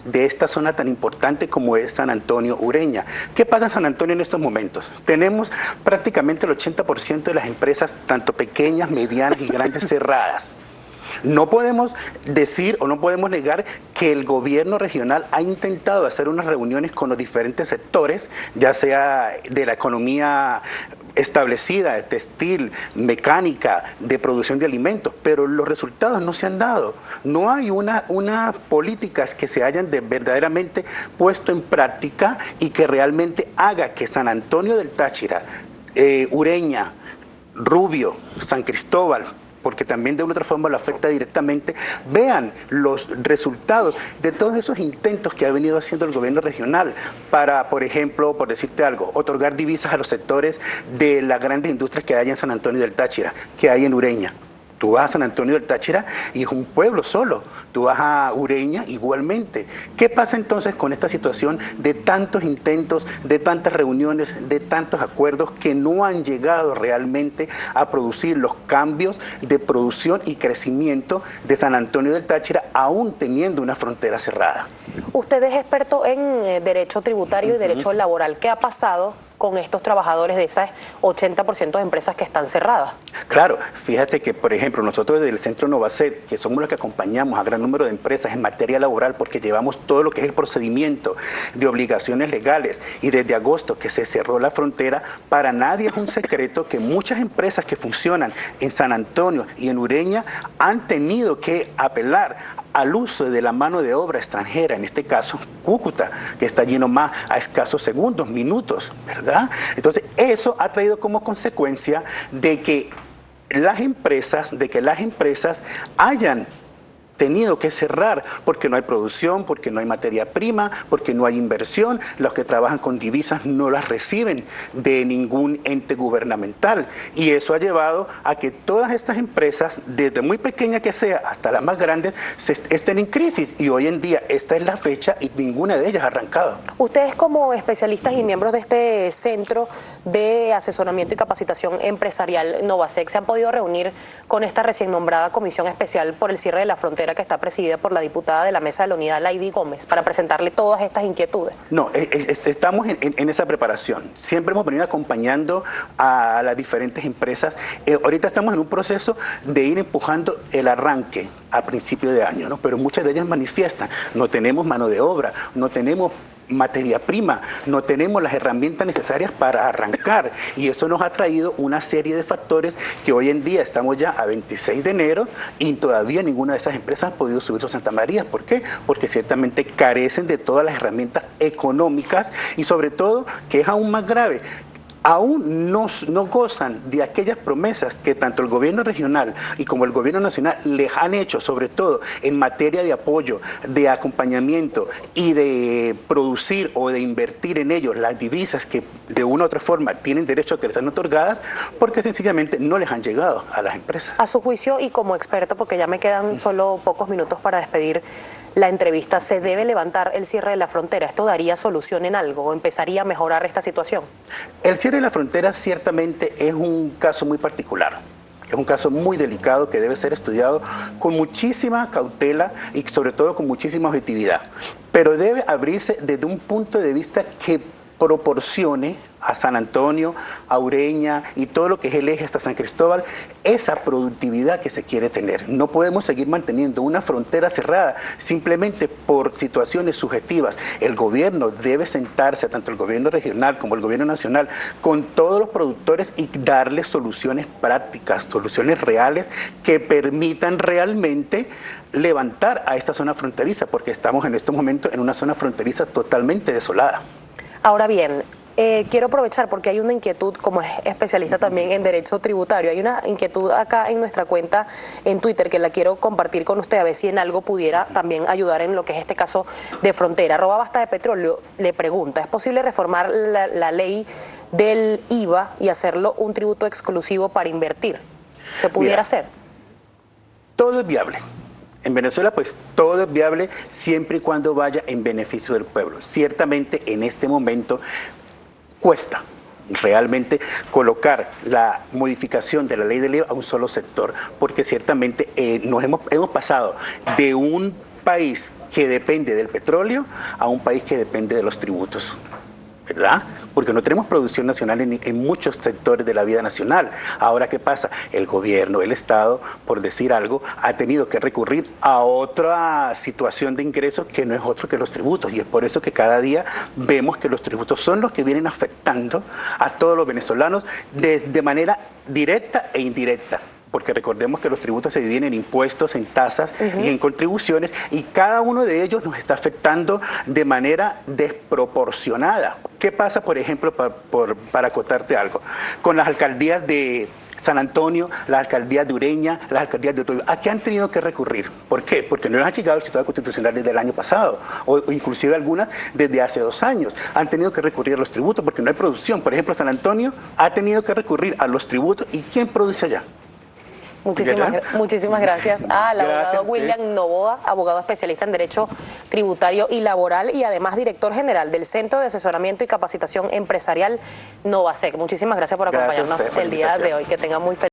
de esta zona tan importante como es San Antonio Ureña. ¿Qué pasa en San Antonio en estos momentos? Tenemos prácticamente el 80% de las empresas, tanto pequeñas, medianas y grandes, cerradas. No podemos decir o no podemos negar que el gobierno regional ha intentado hacer unas reuniones con los diferentes sectores, ya sea de la economía establecida, de textil, mecánica, de producción de alimentos, pero los resultados no se han dado. No hay unas políticas que se hayan verdaderamente puesto en práctica y que realmente haga que San Antonio del Táchira, Ureña, Rubio, San Cristóbal, porque también de una u otra forma lo afecta directamente, vean los resultados de todos esos intentos que ha venido haciendo el gobierno regional para, por ejemplo, por decirte algo, otorgar divisas a los sectores de las grandes industrias que hay en San Antonio del Táchira, que hay en Ureña. Tú vas a San Antonio del Táchira y es un pueblo solo. Tú vas a Ureña igualmente. ¿Qué pasa entonces con esta situación de tantos intentos, de tantas reuniones, de tantos acuerdos que no han llegado realmente a producir los cambios de producción y crecimiento de San Antonio del Táchira, aún teniendo una frontera cerrada? Usted es experto en derecho tributario y derecho laboral. ¿Qué ha pasado con estos trabajadores de esas 80% de empresas que están cerradas? Claro, fíjate que, por ejemplo, nosotros desde el Centro Novacet, que somos los que acompañamos a gran número de empresas en materia laboral, porque llevamos todo lo que es el procedimiento de obligaciones legales, y desde agosto que se cerró la frontera, para nadie es un secreto que muchas empresas que funcionan en San Antonio y en Ureña han tenido que apelar al uso de la mano de obra extranjera, en este caso Cúcuta, que está lleno más a escasos segundos, minutos, ¿verdad? Entonces, eso ha traído como consecuencia de que las empresas hayan tenido que cerrar porque no hay producción, porque no hay materia prima, porque no hay inversión. Los que trabajan con divisas no las reciben de ningún ente gubernamental, y eso ha llevado a que todas estas empresas, desde muy pequeña que sea hasta las más grandes, estén en crisis, y hoy en día esta es la fecha y ninguna de ellas ha arrancado. Ustedes, como especialistas y miembros de este Centro de Asesoramiento y Capacitación Empresarial Novasec, ¿se han podido reunir con esta recién nombrada Comisión Especial por el Cierre de la Frontera, que está presidida por la diputada de la Mesa de la Unidad, Lady Gómez, para presentarle todas estas inquietudes? No, estamos en esa preparación. Siempre hemos venido acompañando a las diferentes empresas. Ahorita estamos en un proceso de ir empujando el arranque a principio de año, ¿no? Pero muchas de ellas manifiestan: no tenemos mano de obra, no tenemos materia prima, no tenemos las herramientas necesarias para arrancar, y eso nos ha traído una serie de factores que hoy en día estamos ya a 26 de enero y todavía ninguna de esas empresas ha podido subir a Santa María. ¿Por qué? Porque ciertamente carecen de todas las herramientas económicas, y sobre todo, que es aún más grave, aún no gozan de aquellas promesas que tanto el gobierno regional y como el gobierno nacional les han hecho, sobre todo en materia de apoyo, de acompañamiento y de producir o de invertir en ellos las divisas que de una u otra forma tienen derecho a que les sean otorgadas, porque sencillamente no les han llegado a las empresas. A su juicio, y como experto, porque ya me quedan solo pocos minutos para despedir la entrevista, ¿se debe levantar el cierre de la frontera? ¿Esto daría solución en algo o empezaría a mejorar esta situación? El cierre de la frontera ciertamente es un caso muy particular. Es un caso muy delicado que debe ser estudiado con muchísima cautela y sobre todo con muchísima objetividad. Pero debe abrirse desde un punto de vista que proporcione a San Antonio, a Ureña y todo lo que es el eje hasta San Cristóbal esa productividad que se quiere tener. No podemos seguir manteniendo una frontera cerrada simplemente por situaciones subjetivas. El gobierno debe sentarse, tanto el gobierno regional como el gobierno nacional, con todos los productores y darles soluciones prácticas, soluciones reales que permitan realmente levantar a esta zona fronteriza, porque estamos en estos momentos en una zona fronteriza totalmente desolada. Ahora bien, quiero aprovechar porque hay una inquietud, como es especialista también en derecho tributario, hay una inquietud acá en nuestra cuenta en Twitter que la quiero compartir con usted, a ver si en algo pudiera también ayudar en lo que es este caso de frontera. @basta de petróleo le pregunta: ¿es posible reformar la ley del IVA y hacerlo un tributo exclusivo para invertir? ¿Se pudiera hacer? Todo es viable. En Venezuela, pues todo es viable siempre y cuando vaya en beneficio del pueblo. Ciertamente en este momento cuesta realmente colocar la modificación de la ley del IVA a un solo sector, porque ciertamente hemos pasado de un país que depende del petróleo a un país que depende de los tributos, ¿verdad? Porque no tenemos producción nacional en muchos sectores de la vida nacional. Ahora, ¿qué pasa? El gobierno, el Estado, por decir algo, ha tenido que recurrir a otra situación de ingresos que no es otro que los tributos. Y es por eso que cada día vemos que los tributos son los que vienen afectando a todos los venezolanos de manera directa e indirecta. Porque recordemos que los tributos se dividen en impuestos, en tasas y en contribuciones, y cada uno de ellos nos está afectando de manera desproporcionada. ¿Qué pasa, por ejemplo, para acotarte algo? Con las alcaldías de San Antonio, las alcaldías de Ureña, las alcaldías de Otoyo, ¿a qué han tenido que recurrir? ¿Por qué? Porque no les ha llegado el citado constitucional desde el año pasado, o inclusive algunas desde hace 2 años. Han tenido que recurrir a los tributos porque no hay producción. Por ejemplo, San Antonio ha tenido que recurrir a los tributos. ¿Y quién produce allá? Muchísimas gracias al abogado William Novoa, abogado especialista en Derecho Tributario y Laboral y además director general del Centro de Asesoramiento y Capacitación Empresarial Novasec. Muchísimas gracias por acompañarnos el día de hoy. Que tenga muy feliz